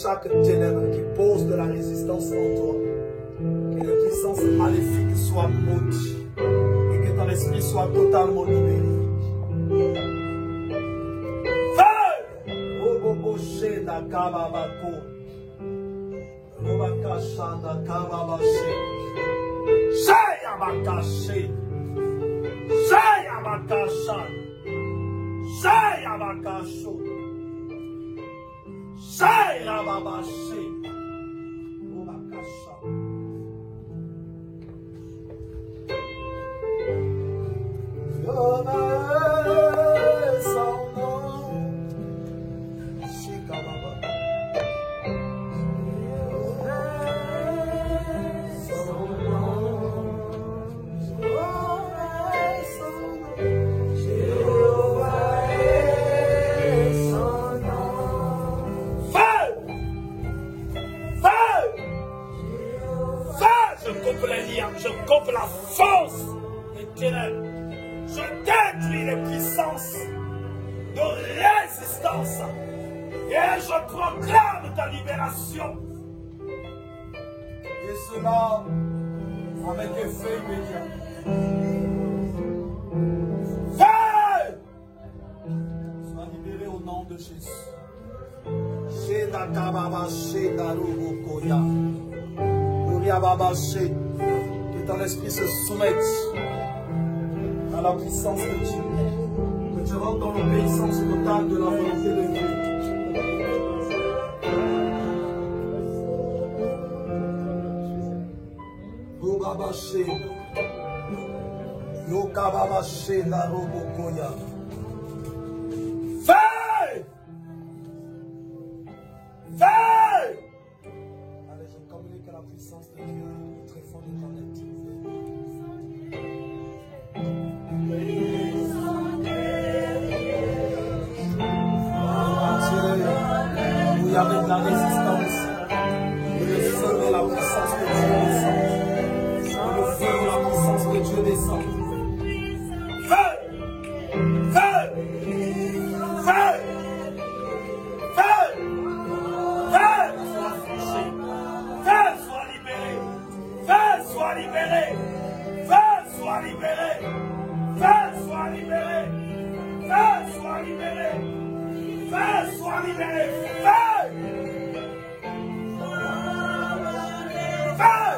Chaque ténèbre qui pose de la résistance en toi, que les puissances maléfiques soient maudites et que ton esprit soit totalement libéré. Feu! Oboboche na kababako. Robakasha na kababashe. Shayabakashe. Shayabakasha. Shayabakasho. Shai Rababashi Obakasha. Yona Sono Shikababa. Je coupe la force des ténèbres. Je détruis les puissances de résistance. Et je proclame ta libération. Et cela avec effet immédiat. Feu! Sois libéré au nom de Jésus. Sheda kababa sheda rubukoya. Que ton esprit se soumette à la puissance de Dieu. Que tu rentres dans l'obéissance totale de la volonté de Dieu. Rubabaché, Yokababaché, la Robokoya. Feu! Feu! Allez, je communique à la puissance de Dieu au très fond de ton être. Où il y avait de la résistance, le feu de la puissance de Dieu descend. Le feu de la puissance de Dieu descend. Feu! Feu! Feu! Feu! Feu! Feu soit libéré! Feu soit libéré! Feu soit libéré! Feu soit libéré! Feu soit libéré! Feu soit libéré! Feu! Feu!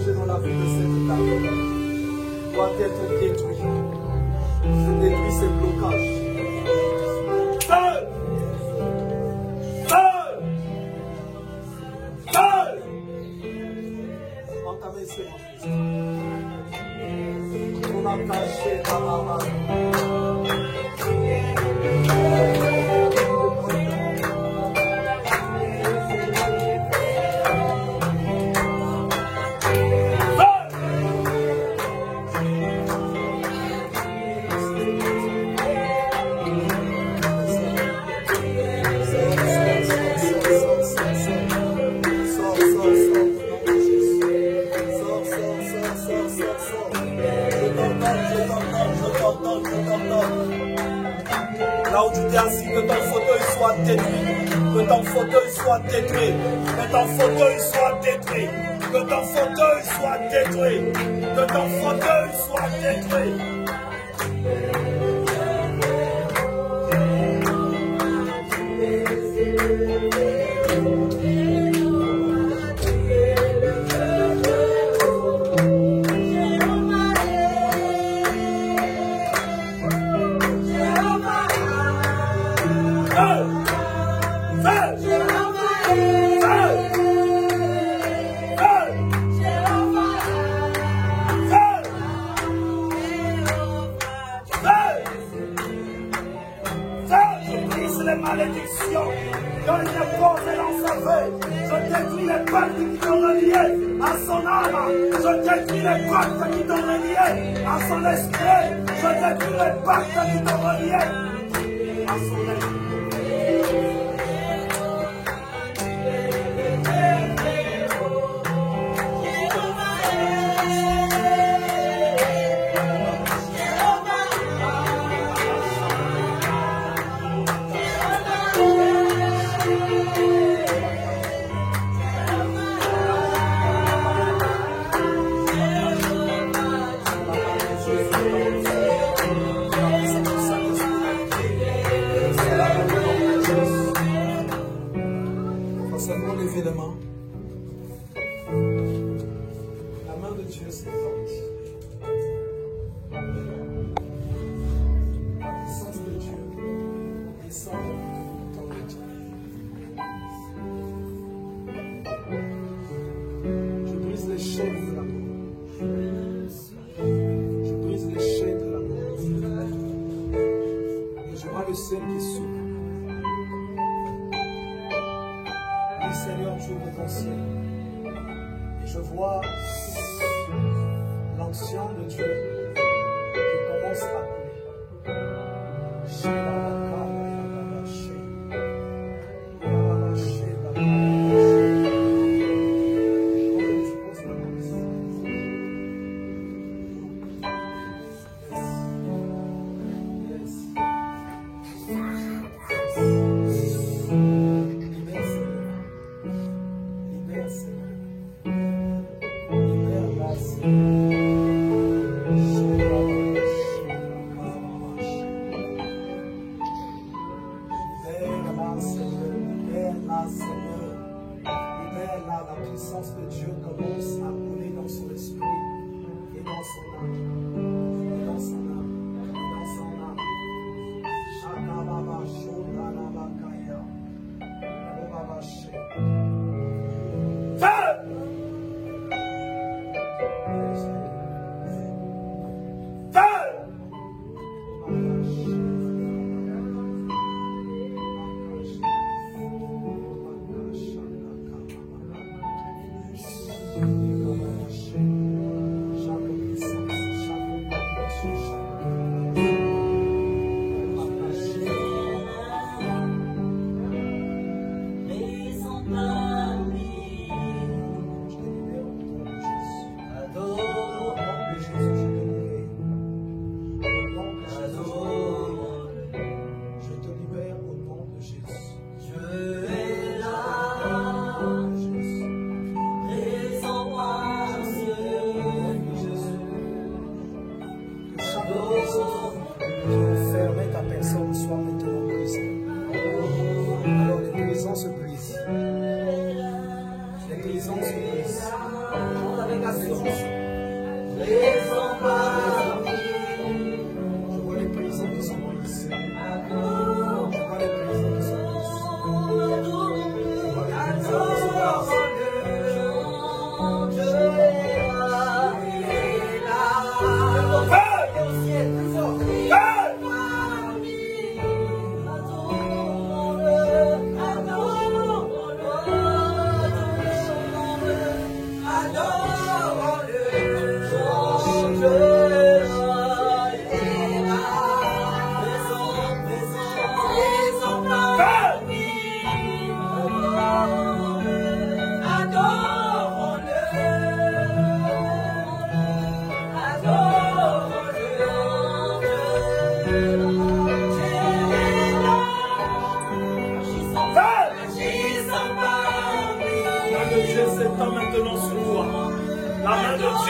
Dans la vie de cette table. d'être détruit. Je détruis ces blocages. Feu! Feu! Feu! Entamez ce moment. On a caché dans la main. Là où tu t'es assis, que ton fauteuil soit détruit. Que ton fauteuil soit détruit. Que ton fauteuil soit détruit. Que ton fauteuil soit détruit. Que ton fauteuil soit détruit. Malédiction que il est posé dans sa vie. Je détruis les pactes qui t'ont relié à son âme. Je détruis les pactes qui t'ont relié à son esprit. Je détruis les pactes qui t'ont relié à son esprit. Je vois l'ancien de Dieu qui commence à couler.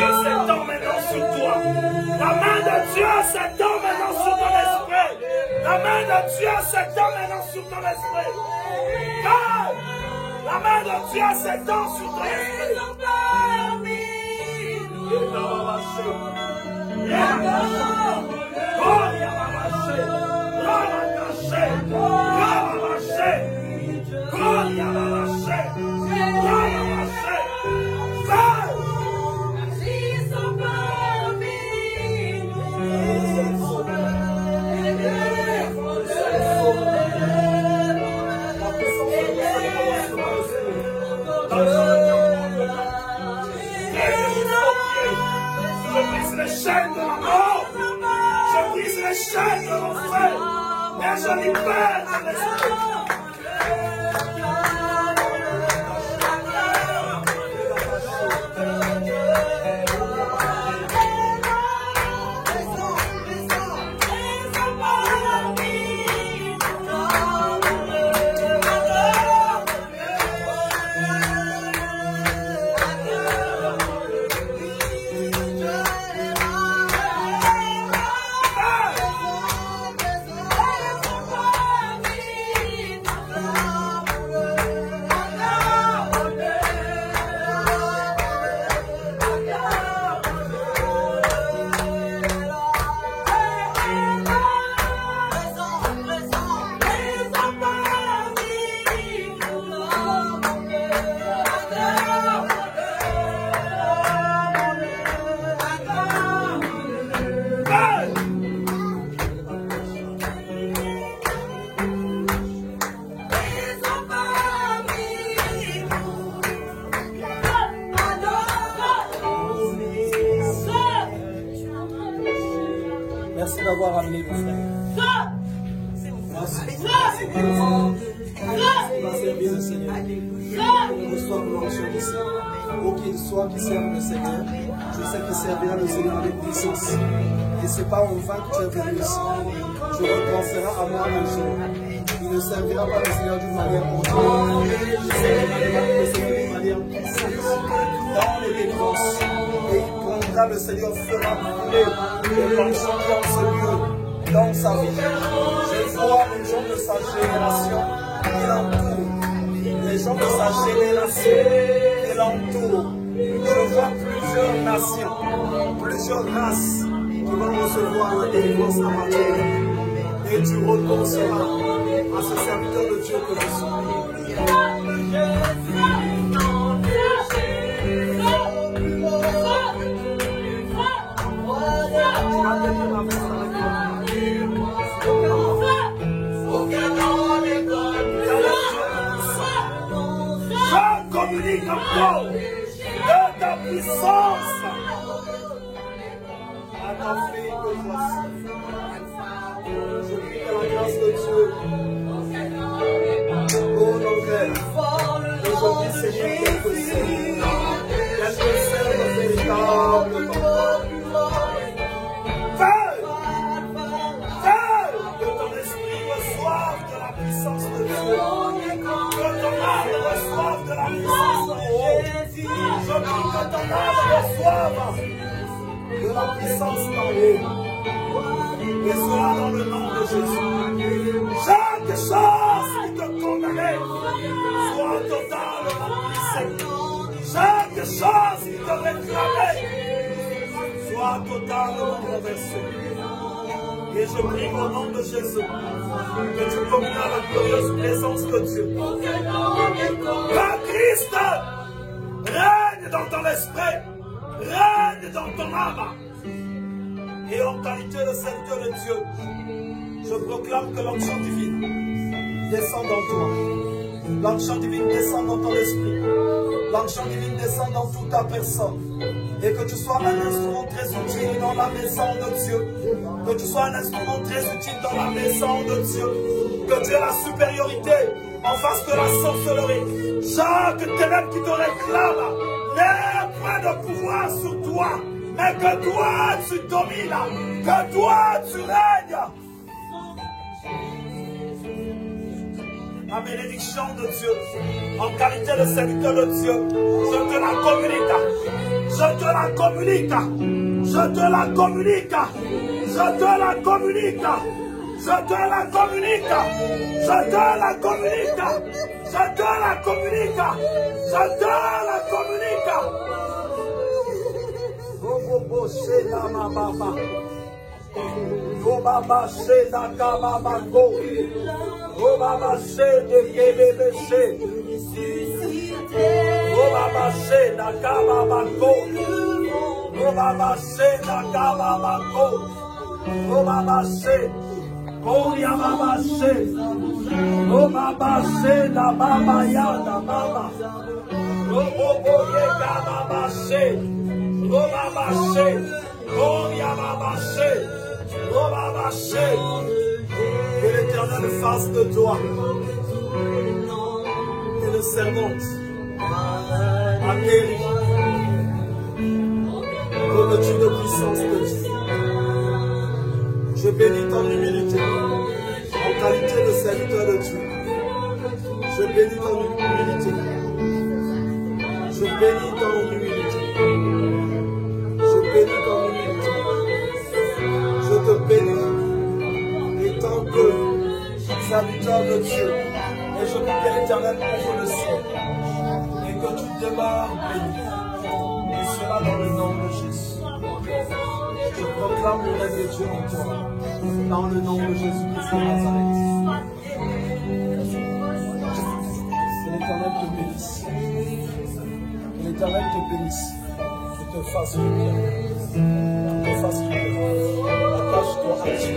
Dieu s'étend maintenant sur toi. La main de Dieu s'étend maintenant sur ton esprit. La main de Dieu s'étend maintenant sur ton esprit. La main de Dieu s'étend sur ton esprit. Je brise les chaînes de la mort. Je brise les chaînes de l'enfer. Et je libère ton esprit. Merci d'avoir amené mon frère. Merci. Il va servir le Seigneur. Qu'il reçoive l'onction ici. Où qu'il soit qui serve le Seigneur, je sais qu'il servira le Seigneur avec puissance. Et ce n'est pas en vain que tu es venu ici. Tu repenseras à moi un jour. Il ne servira pas le Seigneur d'une manière ordinaire. Il servira le Seigneur d'une manière puissante. Dans les délivrances. Et il prendra, le Seigneur fera brûler les penchants dans ce lieu, dans sa vie. Je vois les gens de sa génération qui l'entourent. Les gens de sa génération qui l'entourent. Je vois plusieurs nations, plusieurs races qui vont recevoir la délivrance à partir de là. Et tu repenseras à ce serviteur de Dieu que je suis. Je communique encore de ta puissance À ta fille que voici. Je prie que la grâce de Dieu, oh nos frères, aujourd'hui Seigneur, qu'elle te serve véritablement. Que ton esprit reçoive de la puissance de Dieu. Que ton âme reçoive de la puissance de Dieu. Je prie que ton âme reçoive de la puissance d'en haut. Et cela dans le nom de Jésus. Chaque chose qui te condamnait soit totalement brisée. Chaque chose qui te réclamait soit totalement renversée. Et je prie au nom de Jésus que tu communies à la glorieuse présence de Dieu. Que Christ règne dans ton esprit, règne dans ton âme. Et en qualité de serviteur de Dieu, je proclame que l'onction divine descend dans toi. L'onction divine descend dans ton esprit. L'onction divine descend dans toute ta personne. Et que tu sois un instrument très utile dans la maison de Dieu. Que tu sois un instrument très utile dans la maison de Dieu. Que tu aies la supériorité en face de la sorcellerie. Chaque ténèbre qui te réclame n'ait point de pouvoir sur toi. Mais que toi tu domines. Que toi tu règnes. La bénédiction de Dieu, en qualité de serviteur de Dieu, je te la communique. Je te la communique. Je te la communique. Je te la communique. Je te la communique. Je te la communique. Je te la communique. Je te la communique. Bobo Shena Mama. Baba Shena Kababako. Baba Shena Kebebeshe. Baba Shena Kababako. Baba Shena Kababako. Baba Shena. Oh ya Baba Shena. Oh Baba Shena Baba Yada Baba. Oh Bobo Yega Baba Shena. Oh Baba Shena. Oh ya Baba Shena. Oh Baba Shena. Que l'Éternel fasse de toi une servante atterrie revêtue de puissance de Dieu. Je bénis ton humilité en qualité de serviteur de Dieu. Je bénis ton humilité. Je bénis ton humilité. Je bénis ton humilité. Je te bénis et tant que serviteur de Dieu. Et je prie que l'Éternel ouvre le ciel et que tu demeures béni. Et cela dans le nom de Jésus. Je proclame le règne de Dieu en toi. Dans le nom de Jésus-Christ de Nazareth. Que l'Éternel te bénisse. Que l'Éternel te bénisse. Que te fasse du bien. Que te fasse du bien. Attache-toi à Dieu.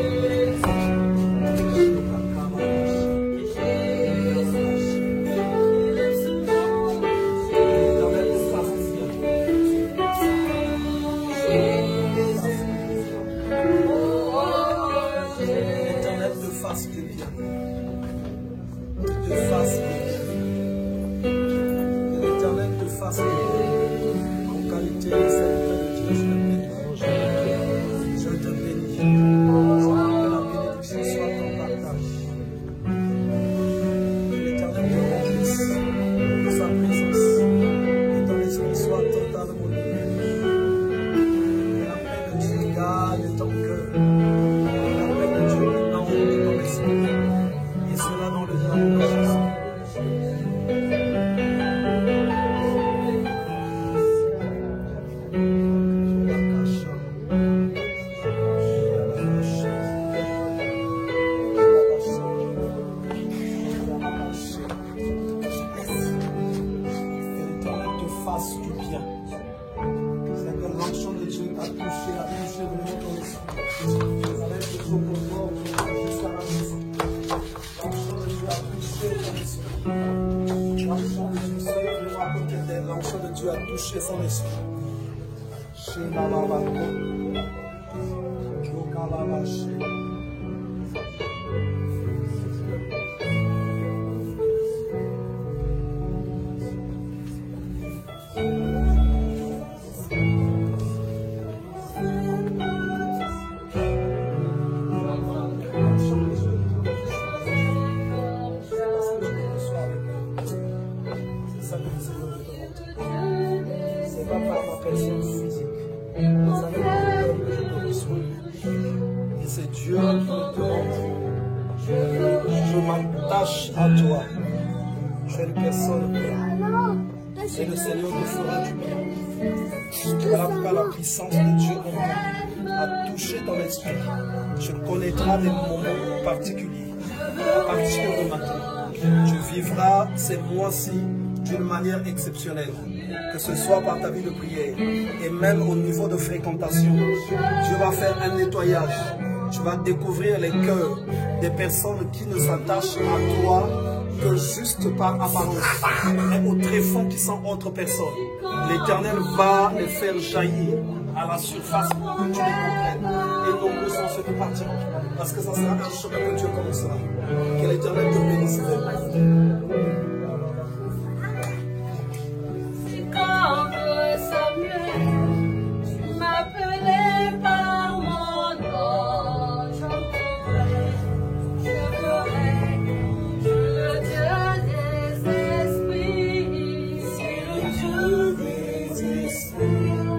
L'onction de Dieu a touché son esprit. C'est Dieu qui me demande. Je m'attache à toi. Tu es une personne bien. Et le Seigneur te fera du bien. Voilà pourquoi la puissance de Dieu en moi a touché ton esprit. Tu connaîtras des moments particuliers. À partir de maintenant, tu vivras ces mois-ci d'une manière exceptionnelle. Que ce soit par ta vie de prière et même au niveau de fréquentation. Dieu va faire un nettoyage. Tu vas découvrir les cœurs des personnes qui ne s'attachent à toi que juste par apparence, mais au tréfonds qui sont autres personnes. L'Éternel va les faire jaillir à la surface pour que tu les comprennes. Et nombreux sont ceux qui partiront. Parce que ça sera un chemin que Dieu commencera. Que l'Éternel te bénisse. Esprit.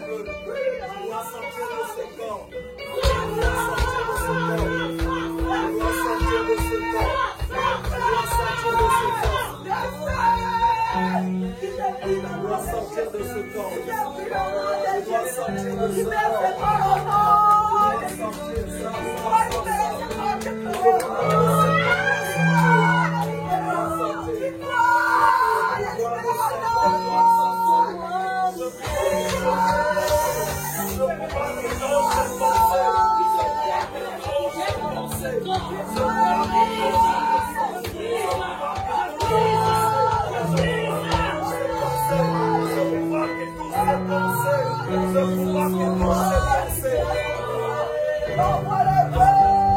dois sortir de ce corps. Je dois sortir de ce corps. Je dois sortir de ce corps. Je dois sortir de ce corps. Je dois sortir de ce corps. Je dois sortir de ce Oh, what a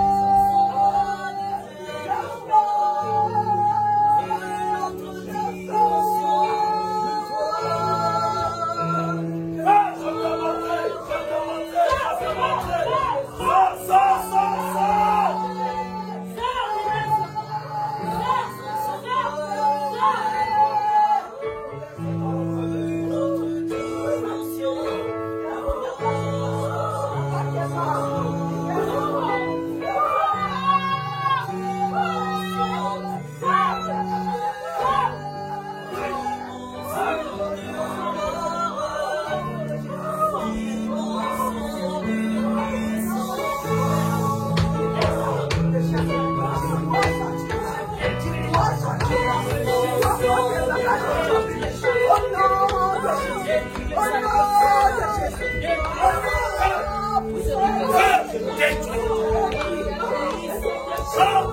Feu!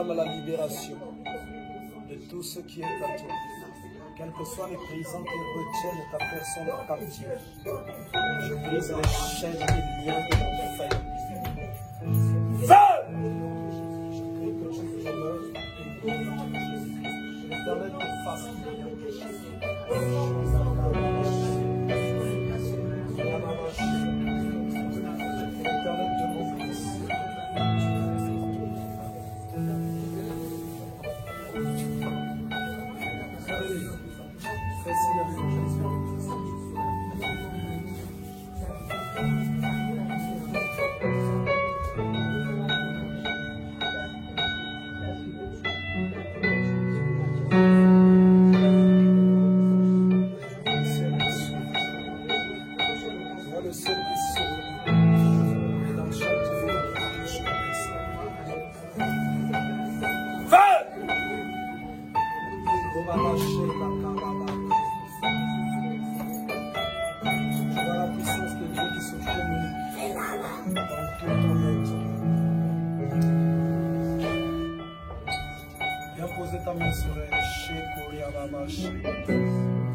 La libération de tout ce qui est à toi, quelles que soient les prisons qui retiennent ta personne captive. Je brise les chaînes et les liens de l'enfer. Je prie que tu demeures, l'éternel te fasse. L'éternel te remplisse.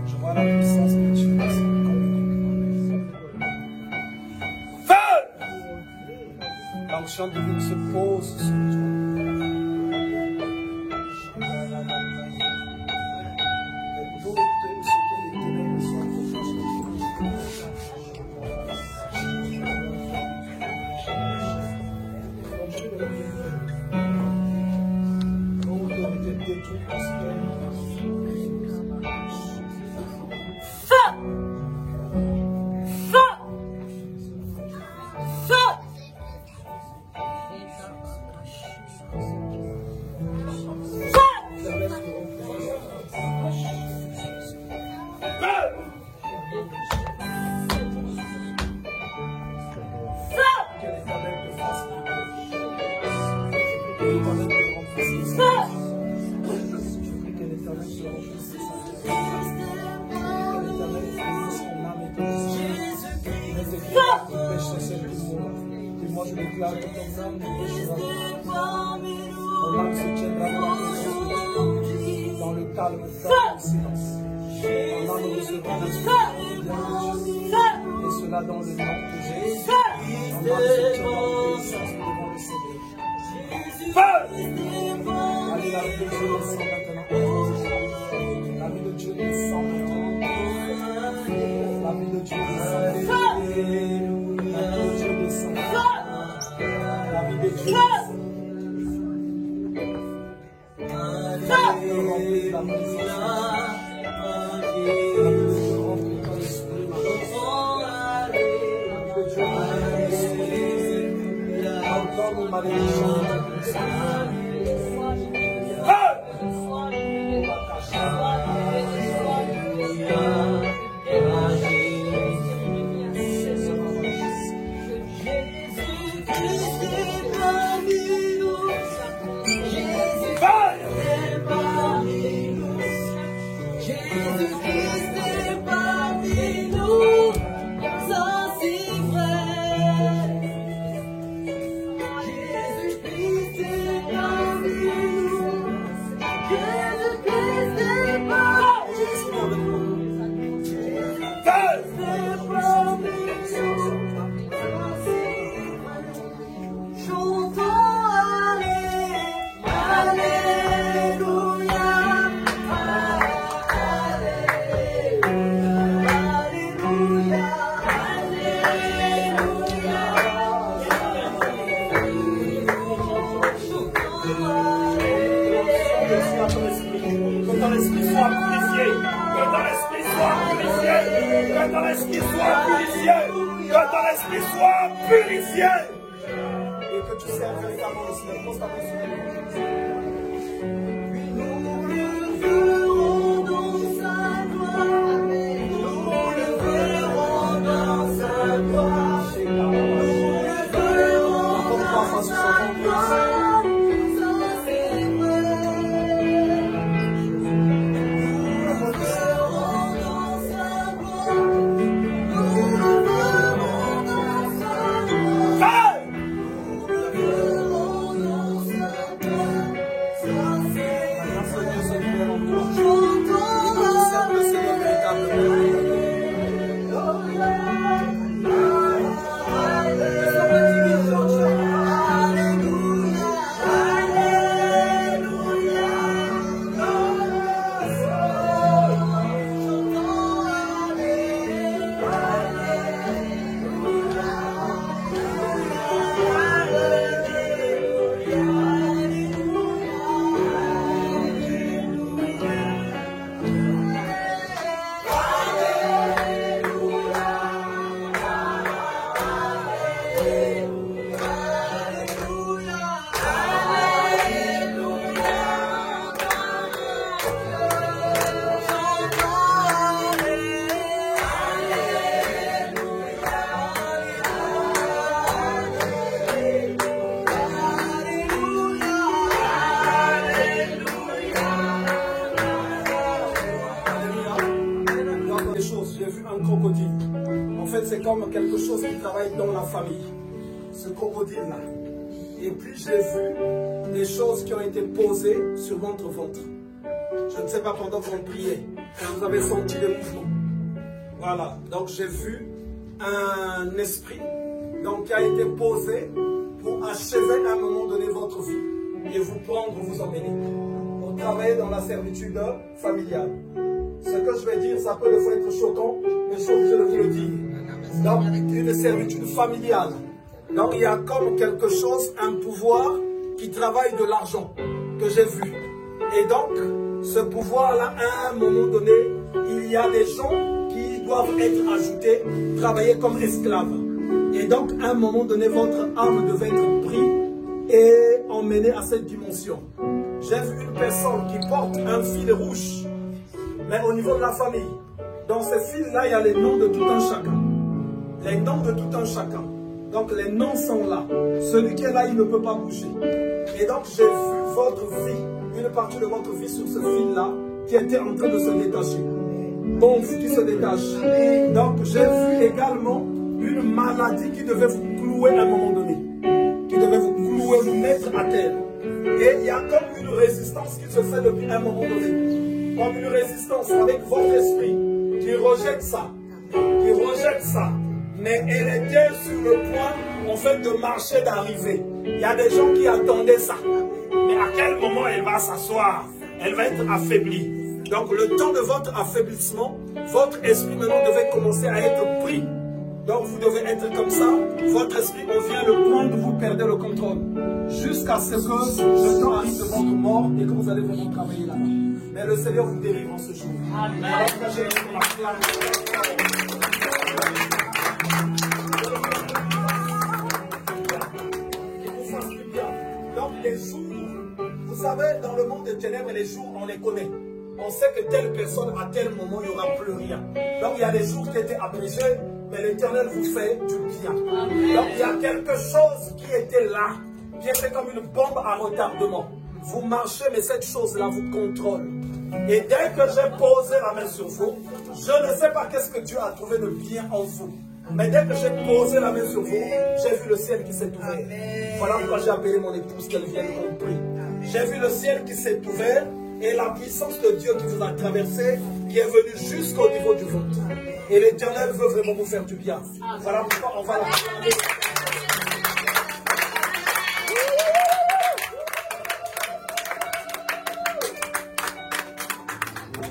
Je vois la puissance que tu as. L'onction divine se pose sur toi. Que tout ce qui est des ténèbres soit protégé. L'autorité détruite prospère. Dans le calme, dans le silence. Pendant nous recevons et cela dans le nom de Jésus. Pendant nous puissance devant le Seigneur. Allez, la vie de Dieu descend maintenant. La vie de Dieu descend maintenant. La vie de Dieu descend. La vie de Dieu descend. La vie de Dieu descend. Malédiction. Jésus-Christ est parmi nous, ça c'est vrai. Jésus-Christ est parmi nous, Jésus-Christ est parmi nous, Jésus-Christ est parmi nous, ça c'est vrai. Chantons Alléluia. Que ton esprit soit purifié, que ton esprit soit purifié, que ton esprit soit purifié, que ton esprit soit purifié. Et que tu serves véritablement le Seigneur. Pose ta main sur lui. Nous le verrons dans sa gloire, nous le verrons dans sa gloire, nous le verrons dans sa gloire. C'est comme quelque chose qui travaille dans la famille, ce crocodile-là. Et puis j'ai vu des choses qui ont été posées sur votre ventre. Je ne sais pas pendant qu'on priait, vous avez senti le mouvement. Voilà, donc j'ai vu un esprit donc, qui a été posé pour achever à un moment donné votre vie et vous prendre, vous emmener. Pour travailler dans la servitude familiale. Ce que je vais dire, ça peut des fois être choquant, mais je suis obligé de vous le dire. Donc, une servitude familiale. Donc, il y a comme quelque chose, un pouvoir qui travaille de l'argent, que j'ai vu. Et donc, ce pouvoir-là, à un moment donné, il y a des gens qui doivent être ajoutés, travailler comme esclaves. Et donc, à un moment donné, votre âme devait être prise et emmenée à cette dimension. J'ai vu une personne qui porte un fil rouge, mais au niveau de la famille. Dans ce fil-là, il y a les noms de tout un chacun. Les noms de tout un chacun. Donc les noms sont là. Celui qui est là, il ne peut pas bouger. Et donc j'ai vu votre vie, une partie de votre vie sur ce fil-là, qui était en train de se détacher. Bon, qui se détache. Donc j'ai vu également une maladie qui devait vous clouer à un moment donné. Qui devait vous clouer, vous mettre à terre. Et il y a comme une résistance qui se fait depuis un moment donné. Comme une résistance avec votre esprit qui rejette ça. Qui rejette ça. Mais elle était sur le point, en fait, de marcher, d'arriver. Il y a des gens qui attendaient ça. Mais à quel moment elle va s'asseoir? Elle va être affaiblie. Donc, le temps de votre affaiblissement, votre esprit maintenant devait commencer à être pris. Donc, vous devez être comme ça. Votre esprit, on vient le point où vous perdez le contrôle. Jusqu'à ce que le temps arrive de votre mort et que vous allez vraiment travailler là-bas. Mais le Seigneur vous délivre en ce jour. Amen. Donc les jours, vous savez, dans le monde des ténèbres, les jours, on les connaît. On sait que telle personne, à tel moment, il n'y aura plus rien. Donc il y a des jours qui étaient abrégés, mais l'Éternel vous fait du bien. Donc il y a quelque chose qui était là, qui était comme une bombe à retardement. Vous marchez, mais cette chose-là vous contrôle. Et dès que j'ai posé la main sur vous, je ne sais pas qu'est-ce que Dieu a trouvé de bien en vous. Mais dès que j'ai posé la main sur vous, j'ai vu le ciel qui s'est ouvert. Voilà pourquoi j'ai appelé mon épouse qu'elle vienne compris. J'ai vu le ciel qui s'est ouvert et la puissance de Dieu qui vous a traversé, qui est venue jusqu'au niveau du ventre. Et l'Éternel veut vraiment vous faire du bien. Voilà pourquoi on va la regarder.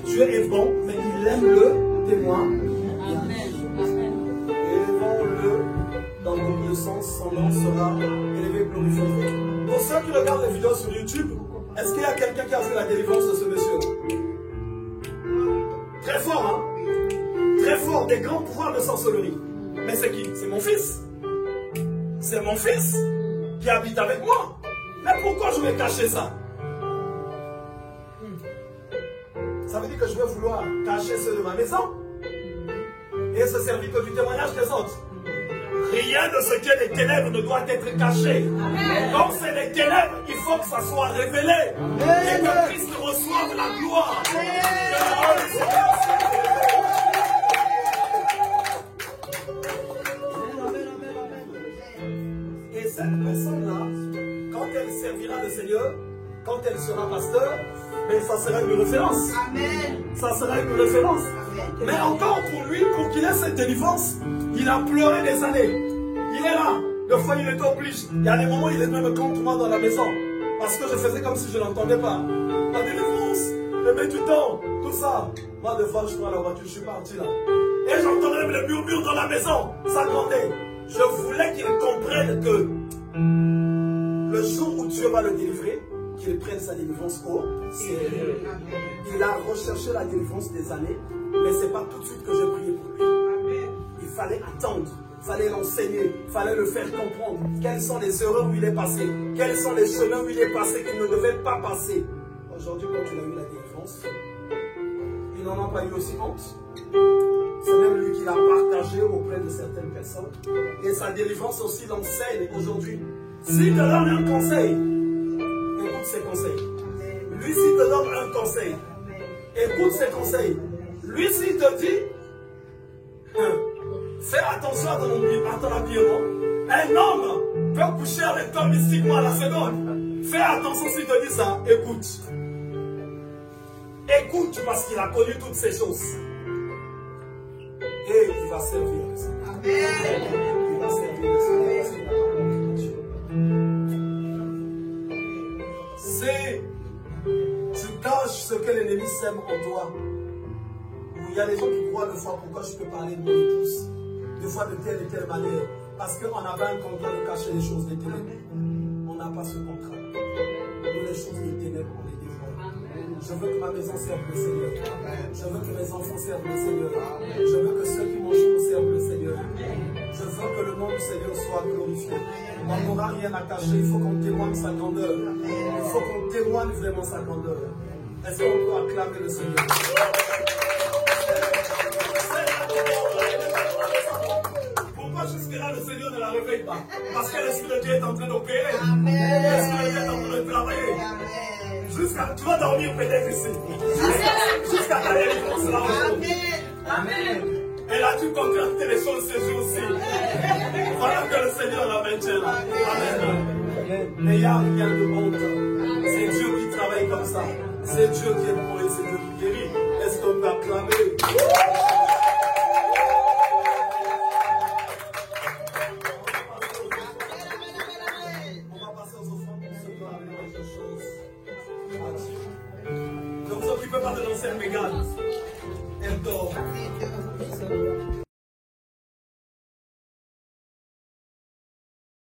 Dieu est bon, mais il aime le témoin. Élevons-le dans beaucoup de sens, son nom sera élevé, glorifié. Pour ceux qui regardent les vidéos sur YouTube, est-ce qu'il y a quelqu'un qui a vu la délivrance de ce monsieur? Très fort, hein? Très fort, des grands pouvoirs de sorcellerie. Mais c'est qui? C'est mon fils. C'est mon fils qui habite avec moi. Mais pourquoi je vais cacher ça? Ça veut dire que je vais vouloir cacher ceux de ma maison et se servir que du témoignage des autres. Rien de ce qui est des ténèbres ne doit être caché. Donc c'est des ténèbres, il faut que ça soit révélé. Et que Christ reçoive la gloire. Et cette personne-là, quand elle servira le Seigneur, quand elle sera pasteur, mais ça sera une référence. Amen. Ça sera une référence. Amen. Mais encore pour lui, pour qu'il ait cette délivrance, il a pleuré des années. Il est là. Des fois, il est obligé. Il y a des moments où il est même contre moi dans la maison. Parce que je faisais comme si je n'entendais pas. La délivrance, je mets du temps, tout ça. Moi, des fois, je prends la voiture, je suis parti là. Et j'entendais même les murmures dans la maison. Ça grandait. Je voulais qu'il comprenne que le jour où Dieu va le délivrer, qu'il prenne sa délivrance au ciel. Il a recherché la délivrance des années, mais ce n'est pas tout de suite que j'ai prié pour lui. Il fallait attendre, il fallait l'enseigner, il fallait le faire comprendre quelles sont les erreurs où il est passé, quels sont les chemins où il est passé qu'il ne devait pas passer. Aujourd'hui, quand il a eu la délivrance, il n'en a pas eu aussi honte. C'est même lui qui l'a partagé auprès de certaines personnes. Et sa délivrance aussi l'enseigne aujourd'hui. S'il te donne un conseil, écoute ses conseils. Lui, s'il te donne un conseil, écoute ses conseils. Lui, s'il te dit, fais attention à ton habillement. Un homme peut coucher avec toi mystiquement à la seconde. Fais attention s'il te dit ça, écoute. Écoute parce qu'il a connu toutes ces choses. Et il va servir. Amen. Il va servir. C'est tu caches ce que l'ennemi sème en toi. Il y a des gens qui croient des fois pourquoi je peux parler de mon épouse, des fois de telle et telle manière, parce qu'on avait un contrat de cacher les choses des ténèbres. On n'a pas ce contrat. Nous, les choses des ténèbres, on les dévoile. Je veux que ma maison serve le Seigneur. Je veux que mes enfants servent le Seigneur. Je veux que ceux qui mangent servent le Seigneur. Je veux que le nom du Seigneur soit glorifié. On n'aura rien à cacher, il faut qu'on témoigne sa grandeur. Il faut qu'on témoigne vraiment sa grandeur. Est-ce qu'on peut acclamer le Seigneur? Pourquoi jusque-là le Seigneur ne la réveille pas? Parce que l'Esprit de Dieu est en train d'opérer. L'Esprit de Dieu est en train de travailler. Tu vas dormir peut-être ici. Jusqu'à ta délivrance là. Amen. Elle a dû contracter les choses ce jour-ci. Voilà que le Seigneur la maintient là. Amen. Mais il n'y a rien de honte. C'est Dieu qui travaille comme ça. C'est Dieu qui est bon et c'est Dieu qui guérit. Est-ce qu'on peut acclamer? On va passer aux offrandes pour ceux qui ont amené quelque chose à Dieu. Ne vous occupez pas de l'ancien Mégane. Elle dort.